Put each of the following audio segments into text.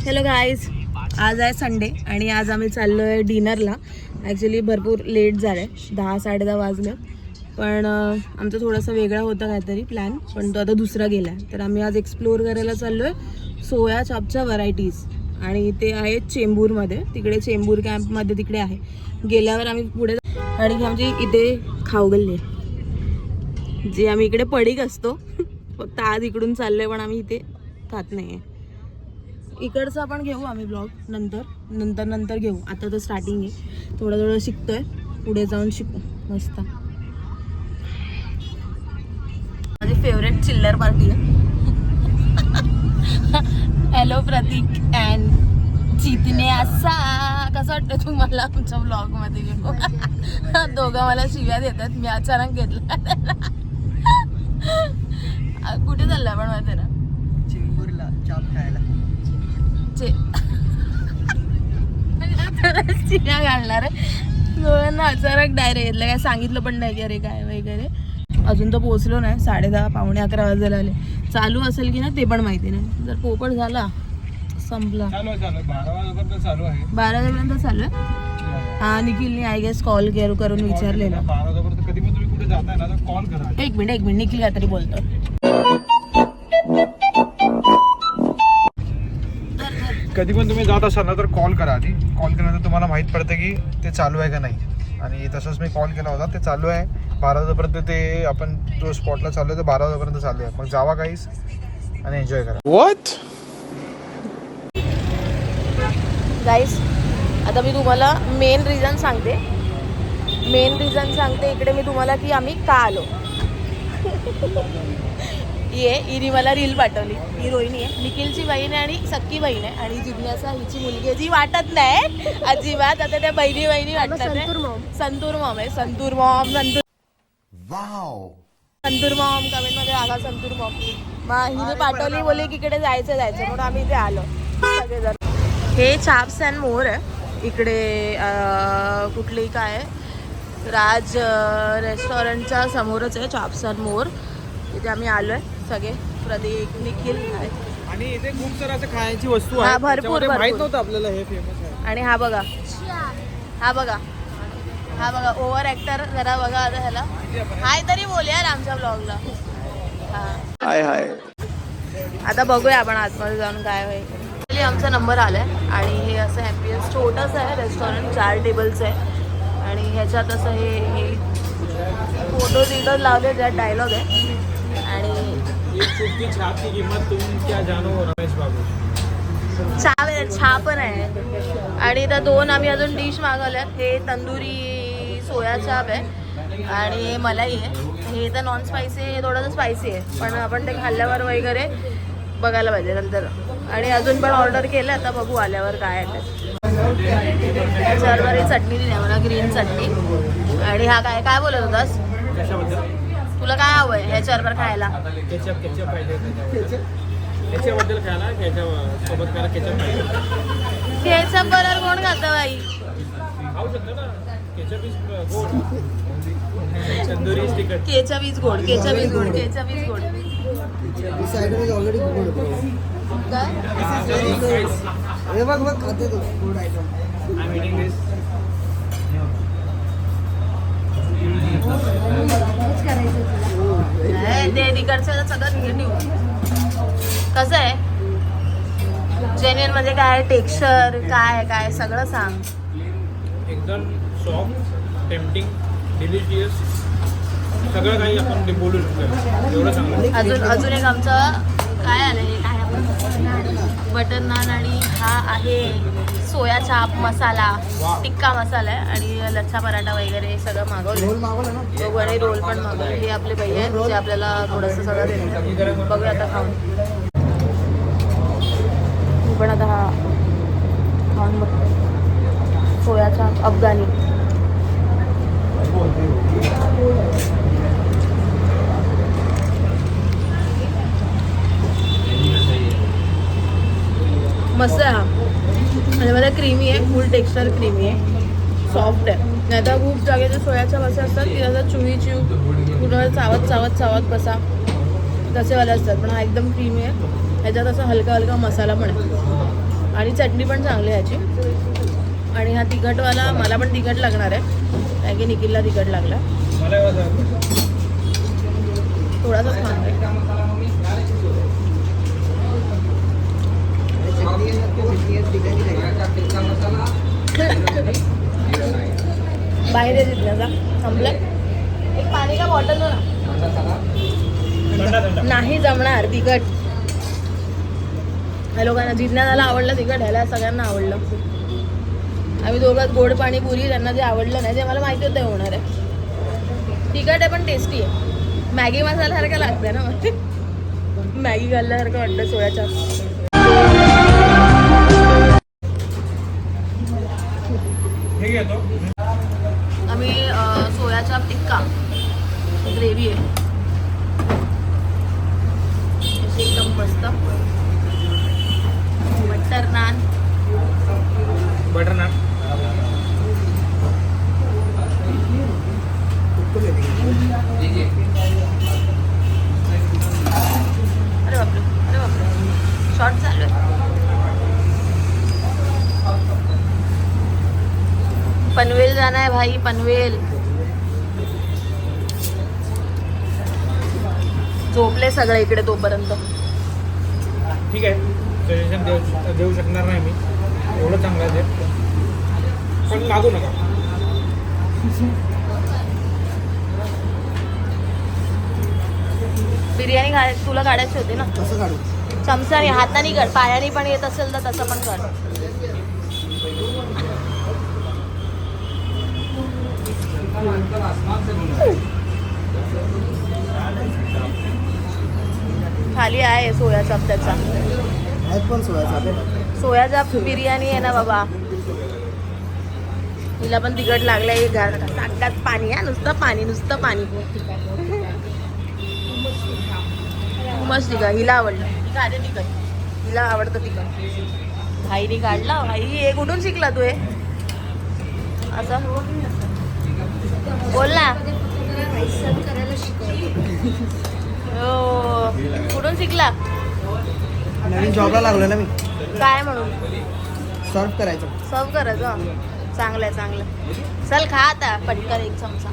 Hello guys, आज आहे Sunday आणि आज आम्ही चाललो आहे डिनरला. ॲक्च्युली भरपूर लेट झालं आहे, 10-10:30 वाजले. पण आमचं थोडंसं वेगळा होता काहीतरी प्लॅन, पण तो आता दुसरा गेला आहे. तर आम्ही आज एक्सप्लोअर करायला चाललो आहे सोया चापच्या व्हरायटीज. आणि ते आहेत चेंबूरमध्ये, तिकडे चेंबूर कॅम्पमध्ये तिकडे आहे. गेल्यावर आम्ही पुढे आणि ही आमची इथे खाऊगल्ली आहे, जी आम्ही इकडे पडीक असतो. फक्त आज इकडून चाललो आहे, पण आम्ही इथे खात नाही आहे. इकडचं आपण घेऊ आम्ही ब्लॉग नंतर घेऊ. आता तर स्टार्टिंग आहे, थोडं शिकतोय, पुढे जाऊन शिकू मस्त. माझी फेवरेट चिल्लर पार्टी आहे. Hello Prateek and Chitne. असा कसं वाटतं तुम्हाला आमच्या ब्लॉगमध्ये घेऊन? दोघं मला शिव्या देतात, मी अचानक घेतला. कुठे चालला पण माहिती ना? चेंबूरला चाप खायला. चिन्या घालणार दोघांना अचानक डायरेक्ट घेतलं, काय सांगितलं पण नाही की अरे काय वगैरे. अजून तर पोहोचलो नाही, 10:30-11 वाजायला आले. चालू असेल की नाही ते पण माहिती नाही. जर पोपट झाला संपला. 12 वाजेपर्यंत चालू आहे. हा, निखिलने आय गेस कॉल करून विचारलेला. 12 वाजेपर्यंत कधी पण तुम्ही कुठे जाताय ना तर कॉल करा. एक मिनिट निखिल काहीतरी बोलतो. कधी पण तुम्ही जात असाल ना तर कॉल करा. आधी कॉल केल्यानंतर तुम्हाला माहित पडतं की ते चालू आहे का नाही. आणि तसंच मी कॉल केला होता, ते चालू आहे. 12 वाजेपर्यंत ते आपण जो स्पॉटला चालू आहे ते 12 वाजेपर्यंत चालू आहे. मग जावा काहीच आणि एन्जॉय करा. व्हॉट गाईस, आता मी तुम्हाला मेन रिझन सांगते इकडे मी तुम्हाला की आम्ही का आलो. हिने मला रील पाठवली. ही रोहिणी आहे, निखिलची बहीण आहे आणि सक्की बहीण आहे. आणि जिज्ञासा हिची मुलगी आहे, जी वाटत नाही अजिबात. आता त्या बहिणी वाटतात. संतूर मॉम आहे. संतूर मॉम कमेंट मध्ये आला संतूर मॉम. मग हिने पाठवली, बोलली की इकडे जायचं म्हणून आम्ही इथे आलो सगळेजण. हे चाप्स अँड मोर आहे इकडे. कुठली काय आहे, राज रेस्टॉरंटच्या समोरच आहे चाप्स अँड मोर. इथे आम्ही आलो आहे सगळे, प्रदीप, निखिल. आणि इथे खूप सारं असं खायची वस्तू आहे, भरपूर माहित नव्हतं आपल्याला हे फेमस आहे. आणि हा बघा ओव्हर ॲक्टर. जरा बघा आता ह्याला हाय तरी बोल यार आमच्या ब्लॉगला. हाय आता बघूया आपण आतमध्ये जाऊन काय होईल. आमचा नंबर आलाय आणि हे असं हॅपीएस्ट छोटंसं आहे रेस्टॉरंट, 4 टेबल्स आहे. आणि ह्याच्यात असं हे फोटो तिथं लावले, त्यात डायलॉग आहे. आणि छाप की किंमत तुम क्या जानो रमेश बाबू. छा पण आहे. आणि त्या 2 आम्ही अजून डिश मागवल्यात. हे तंदुरी सोया चाप आहे आणि मलाई आहे. हे तर नॉन स्पायसी आहे, हे थोडंसं स्पायसी आहे, पण आपण ते खाल्ल्यावर वगैरे बघायला पाहिजे नंतर. आणि अजून पण ऑर्डर केलं, आता बघू आल्यावर काय आहे. त्याच्यावर ही चटणी दिली आहे मला, ग्रीन चटणी. आणि हा काय बोलत होतास, तुला काय हवं आहे ह्याच्याबरोबर खायला? केचप पाहिजे याच्याबद्दल खायला, सोबत खायला केचप पाहिजे. केचप बरोबर कोण खातं बाई? खाऊ शकतो ना, केचप इज गोड, तंदुरी इज तिखट. केचप इज गोड. I'm eating this. ते तिकडचं सगळं निगेटिव्ह. कसं आहे जेन्युइन म्हणजे काय, टेक्स्चर काय सगळं सांग. एकदम सॉफ्ट, टेम्पटिंग, डिलिशियस, सगळं काही आपण बोलू शकतो. एवढं चांगलं. अजून एक आमचं काय आलं, हे काय बटर नान. आणि हा आहे सोया चाप मसाला, टिक्का मसाला आहे. आणि लच्छा पराठा वगैरे सगळं मागवलं. बघू, आणि रोल पण मागवलं. हे आपले भैया आहेत जे आपल्याला थोडंसं सगळं देतात. बघूया आता खाऊन. मी पण आता हा खाऊन बघतो सोया चाप अफगाणी. मस्त आहे हा. म्हणजे मला क्रीमी आहे, फुल टेक्स्चर क्रीमी आहे, सॉफ्ट आहे. नाही तर खूप जागेचे सोयाच्या बसे असतात की त्याचा चिव पूर्ण चावत बसा तसेवाले असतात. पण हा एकदम क्रीमी आहे. ह्याच्यात असा हलका मसाला पण आहे. आणि चटणी पण चांगली आहे ह्याची. आणि हा तिखटवाला मला पण तिखट लागणार आहे, काय की निखिलला तिखट लागला. थोडासाच खाणार आहे. बाहेर आहे तिथल्याचा संपलं. एक पाणी का बॉटल दो ना. नाही जमणार तिखट. ह्या लोकांना जिज्ञाला आवडलं तिखट, ह्याला सगळ्यांना आवडलं. आम्ही दोघं गोड पाणीपुरी, त्यांना जे आवडलं नाही ते मला माहिती होतं होणार आहे. तिखट आहे पण टेस्टी आहे. मॅगी मसाल्यासारखं लागतं ना मॅगी खाल्ल्यासारखं वाटतं सोयाच्या. आम्ही सोयाचा टिक्का ग्रेव्ही आहे एकदम मस्त. बटर नान अरे बापरे अरे बापरे शॉर्ट चालू आहे. पनवेल जाना है भाई, पनवेल. झोपले सगळे इकडे तोपर्यंत. ठीक आहे, सजेशन देऊ शकणार नाही मी, एवढं चांगलं आहे ते, पण मागू नका. बिर्याणी तुला काढायची होती ना. कसं काढू? चमचाने हाताने काढ, पायाने पण येत असेल तर तसं पण काढ. खाली आहे सोया चाप त्याचा. पण सोया चाप बिर्याणी आहे ना बाबा. तिला पण तिखट लागलंय. ताटात पाणी आहे, नुसतं पाणी नुसतं पाणी. मस्त तिखट, हिला आवडलं. खाते तिखट, हिला आवडतं तिखट. भाईने काढला. भाई हे कुठून शिकला तू हे असं बोल ना. हो कुठून शिकला? नवीन जॉबला लागलो ना मी. काय म्हणून? सर्व करायचं. सर्व करायचं. चांगलं आहे चांगलं. चल खा आता पटकन एक चमचा.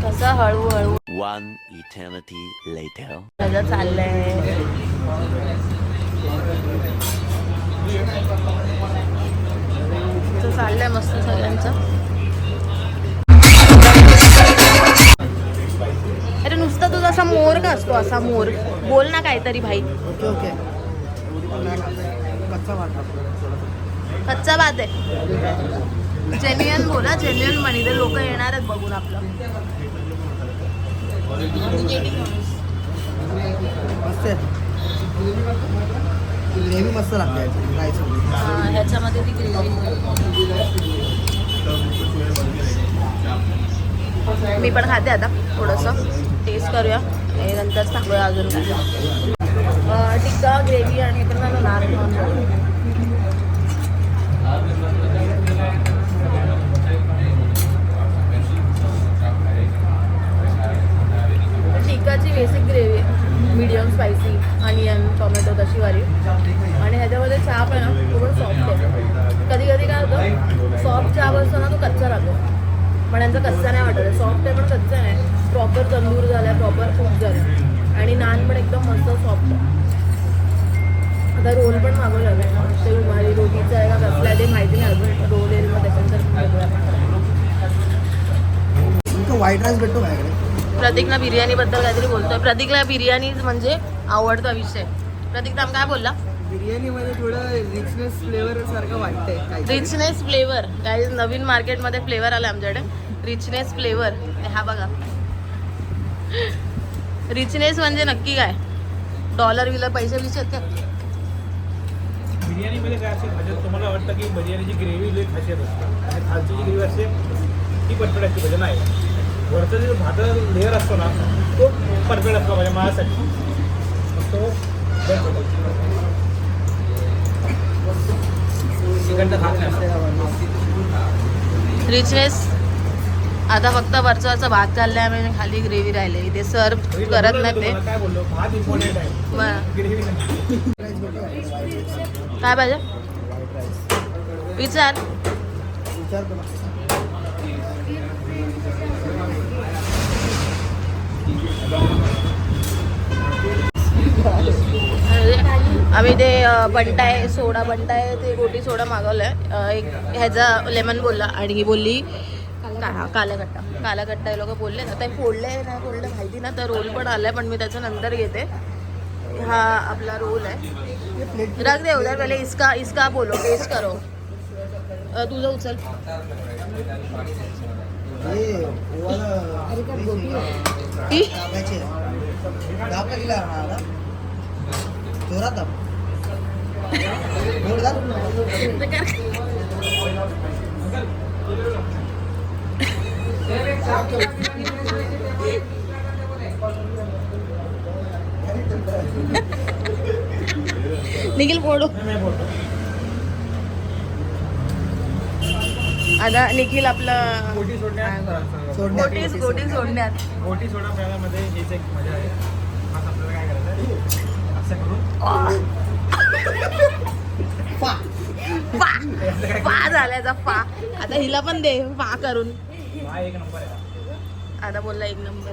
कसं हळूहळू. One eternity later. सगळं चाललंय. चाललंय मस्त सगळ्यांचं. अरे नुसतं तुझा असा मोर का असतो, असा मोर बोल ना काहीतरी भाई. Okay okay. कच्चा भात आहे. जेन्युअन बोला, जेन्युअन म्हणी ते लोक येणार आहेत बघून आपलं. मस्त आहे. ग्रेव्ही मस्त लागते ह्याच्यामध्ये ती ग्रेव्ही. मी पण खाते आता थोडंसं टेस्ट करूया आणि नंतर सांगूया अजून काय. टिक्का ग्रेव्ही आणि पण मला नान. टिक्काची basic gravy, medium spicy, onion, tomato तशी वाली. आणि ह्याच्यामध्ये चाप आहे ना तो पण सॉफ्ट आहे. कधी कधी काय होतं सॉफ्ट चाप असतो ना तो कच्चा राहतो, पण यांचा कच्चा नाही वाटत. सॉफ्ट आहे पण कच्चा नाही. प्रॉपर तंदूर झाला आहे, प्रॉपर कुक झाला आहे. आणि नान पण एकदम मस्त सॉफ्ट आहे. आता रोल पण मागवलं आहे. ते रुमाली रोटीचं आहे का कसलं आहे ते माहिती नाही अजून. रोल येईल मग त्याच्यानंतर व्हाईट राईस भेटतो माझ्याकडे. प्रतीकला बिर्याणीबद्दल काहीतरी बोलतोय. प्रतीकला बिर्याणी म्हणजे आवडता विषय. प्रतीक नाम काय बोलला? बिर्याणीमध्ये थोडं रिचनेस फ्लेवर सारखं वाटतंय. रिचनेस फ्लेवर काही नवीन मार्केटमध्ये फ्लेवर आला आमच्याकडे. रिचनेस फ्लेवर हा बघा. रिचनेस म्हणजे नक्की काय? डॉलर विला पैसे विषय आहेत का? बिर्याणीमध्ये काय असेल म्हणजे तुम्हाला वाटतं की बिर्याणीची ग्रेव्ही लई खासियत असते आणि खालची जी ग्रेव्ही असते ती परफेक्ट असते. म्हणजे नाही वरचा जो भाताचा लेअर असतो ना तो परफेक्ट असतो म्हणजे माझ्यासाठी. तो रिचनेस आता फक्त वरचा भात चाललाय आणि खाली ग्रेव्ही राहिले इथे सर्व करत नाही ते काय बोललो भात इम्पॉर्टंट आहे ग्रेव्ही नाही काय पाहिजे विचार आम्ही ते बंटाय सोडा बंटाय ते गोटी सोडा मागवलंय एक ह्याचा लेमन बोलला आणि ही बोलली कालाकट्टा हे लोक बोलले ना ते फोडले नाही फोडले माहिती ना तर रोल पण आलाय पण मी त्याच्या नंतर घेते हा आपला रोल आहे रख दे उधर पहले इसका बोलो टेस्ट करो तुझं उचल निखिल फोडो आता निखिल आपला गोटी सोडण्यात गोटी सोडण्यात गोटी सोडा प्यायल्यामध्ये हीच एक मजा आहे आज आपल्याला काय करायचं आहे असं करून पा झाल्याचा पा आता हिला पण दे पा करून हा एक नंबर आहे आता बोलला एक नंबर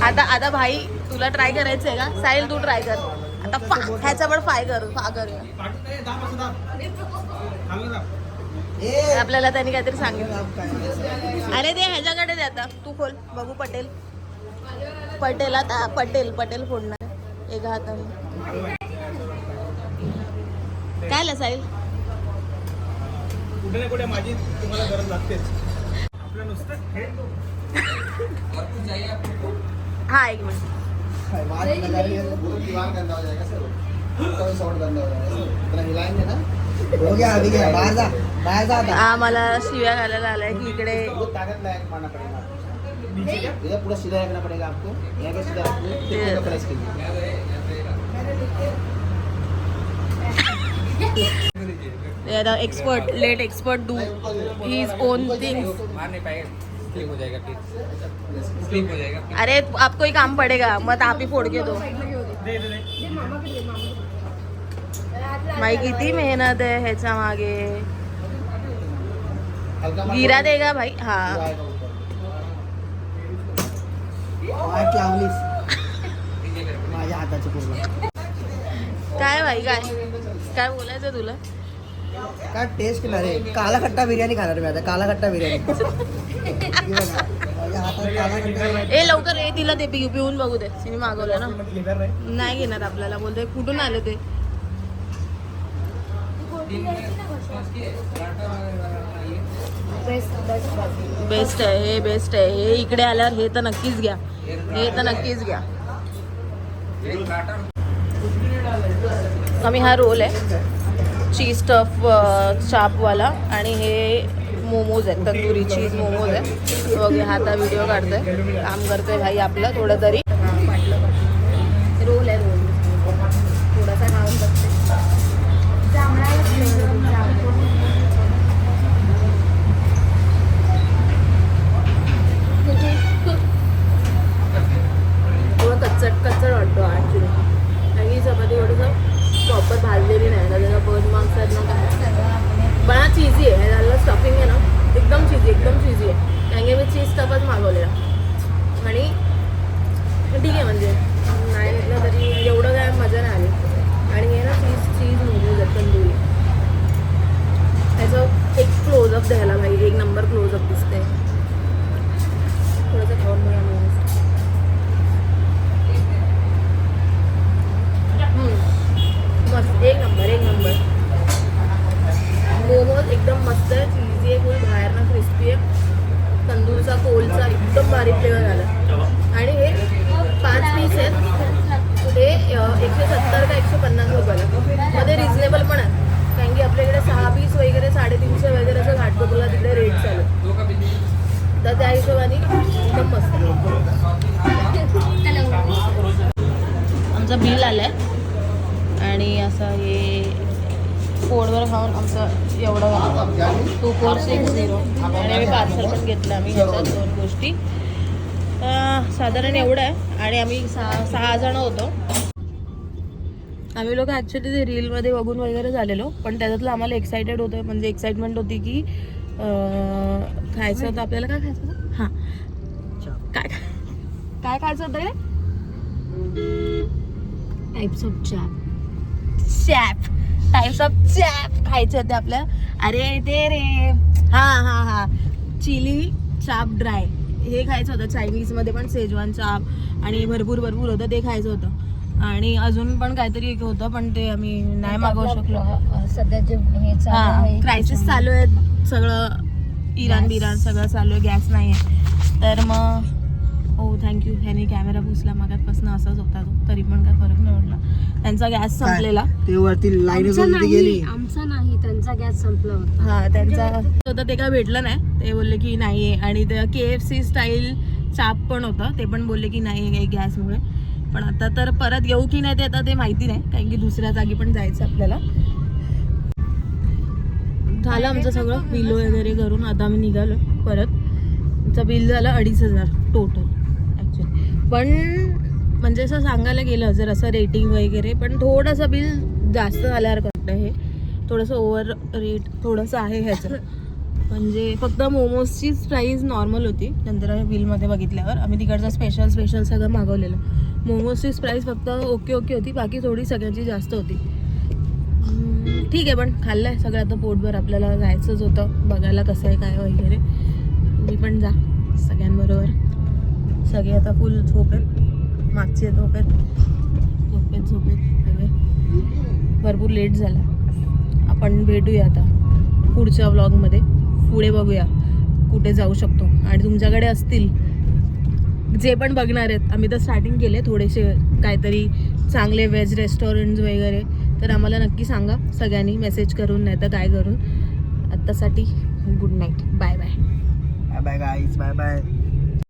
आता भाई तुला ट्राय करायचंय का साहिल तू ट्राय कर आता ह्याचा पण फ्राय कर आपल्याला त्यांनी काहीतरी सांगितलं अरे ते ह्याच्याकडे दे आता तू खोल बघू पटेल आता पटेल फोडणार एका हाताने काय ला साहिल कुठे ना कुठे माझी तुम्हाला गरज लागतेच आपलं नुसतं हा एक मिनिट हा मला शिव्या घालायला आलाय की इकडे पूरा सीधा रखना पड़ेगा आपको यहाँ के सीधा रखो प्रेस कीजिए expert do his on things अरे आपको ही काम पड़ेगा मत आप ही फोड़ के दो भाई किती मेहनत आहे ह्याच्या मागे गिरा देगा भाई हा माझ्या हाताचं पूर्ण काय भाई काय बोलायचं तुला काय टेस्ट केला रे काला खट्टा बिर्याणी खाणार मी आता काला खट्टा बिर्याणी ए लवकर ए तिला ते पिऊन बघू दे सिनेमा मागवलं ना नाही घेणार आपल्याला बोलते कुठून आले ते बेस्ट आहे हे इकडे आल्यावर हे तर नक्कीच घ्या आम्ही हा रोल आहे चीज स्टफ चापवाला आणि हे मोमोज आहेत तंदुरी चीज मोमोज आहे बघे हा आता व्हिडिओ काढतोय काम करतोय भाई आपलं थोडं तरी रोल आहे थोडासा खाऊन बघते थोडं कच्चट वाटतो ॲक्च्युली आणि ही चपाती थोडंसं प्रॉपर भाजलेली नाही त्याचा बर्ड मार्क्स आहेत ना काय पण हा चीजी आहे ह्याला स्टफिंग आहे ना एकदम चीजी आहे कारण की मी चीज स्टफच मागवलेला आणि ठीक आहे म्हणजे नाही घेतलं तरी एवढं काय मजा नाही आली आणि हे ना चीज मोमोज आहेत तंदुरी ह्याचं एक क्लोजअप द्यायला भाई एक नंबर क्लोजअप दिसते थोडंसं खाऊन बघा मोमोज मस्त एक नंबर मोमोज एकदम मस्त आहे चीजी आहे फुल बाहेर ना क्रिस्पी आहे तंदूरचा कोलचा एकदम बारीक फ्लेवर झाला आणि हे 5 पीस आहेत ते 170 का 150 रुपयाला मध्ये रिजनेबल पण आहे कारण की आपल्याकडे 6 पीस वगैरे 350 वगैरे असं घाटकोपरला तिकडे रेट चालू तर त्या हिशोबाने एकदम मस्त आमचं बिल आलं आहे आणि असं हे पोटवर खाऊन म्हणून आमचं एवढं झालं 2460 आणि आम्ही पार्सल पण घेतलं आम्ही ह्याच्यात 2 गोष्टी. साधारण एवढं आहे आणि आम्ही 6 जण होतो. आम्ही लोक ॲक्च्युली ते रीलमध्ये बघून वगैरे झालेलो, पण त्याच्यातलं आम्हाला एक्सायटेड होतं, म्हणजे एक्साइटमेंट होती की खायचं होतं आपल्याला. काय खायचं होतं? हां, काय काय खायचं होतं रे? Types of chaap types of chaap खायचे होते आपल्याला. अरे ते रे हां चिली चाप ड्राय हे खायचं होतं. चायनीजमध्ये पण शेजवान चाप आणि भरपूर होतं, ते खायचं होतं. आणि अजून पण काहीतरी एक होतं, पण ते आम्ही नाही मागवू शकलो. सध्या जे हे चालू आहे क्रायसिस चालू आहे, सगळं इराण सगळं चालू आहे, गॅस नाही आहे. तर मग थँक्यू, ह्याने कॅमेरा पुसला. मागातपासून असाच होता तो, तरी पण काय फरक नाही पडला. त्यांचा गॅस संपलेला. ते वरती लाईनच वरती गेली. आमचा नाही, त्यांचा गॅस संपला होता. हा, त्यांचा होता, ते काय भेटलं नाही. ते बोलले की नाही आहे. आणि ते KFC स्टाईल चाप पण होतं, ते पण बोलले की नाही आहे काही गॅसमुळे. पण आता तर परत येऊ की नाही ते आता ते माहिती नाही, कारण की दुसऱ्या जागी पण जायचं आपल्याला. झालं आमचं सगळं बिल वगैरे करून आता आम्ही निघालो परत. आमचं बिल झालं 2500 टोटल ॲक्च्युली. पण म्हणजे असं सांगायला गेलं जर असं रेटिंग वगैरे, पण थोडंसं बिल जास्त झाल्यासारखं वाटतं. हे थोडंसं ओव्हर रेट थोडंसं आहे ह्याचं. म्हणजे फक्त मोमोजचीच प्राईस नॉर्मल होती. नंतर आम्ही बिलमध्ये बघितल्यावर आम्ही तिकडचं स्पेशल सगळं मागवलेलं. मोमोजचीच प्राईस फक्त ओके होती, बाकी थोडी सगळ्यांची जास्त होती. ठीक आहे, पण खाल्लं आहे सगळं. आता पोटभर आपल्याला जायचंच होतं बघायला कसं आहे काय वगैरे. मी पण जा सगळ्यांबरोबर. सगळे आता फुल झोप आहेत, मागचे झोपेत सगळे. भरपूर लेट झाला. आपण भेटूया आता पुढच्या व्लॉगमध्ये. पुढे बघूया कुठे जाऊ शकतो. आणि तुमच्याकडे असतील जे पण बघणार आहेत, आम्ही तर स्टार्टिंग केले थोडेसे काहीतरी चांगले व्हेज रेस्टॉरंट्स वगैरे, तर आम्हाला नक्की सांगा सगळ्यांनी मेसेज करून, नाही तर काय करून. आत्तासाठी good night, bye bye. Bye guys, bye bye.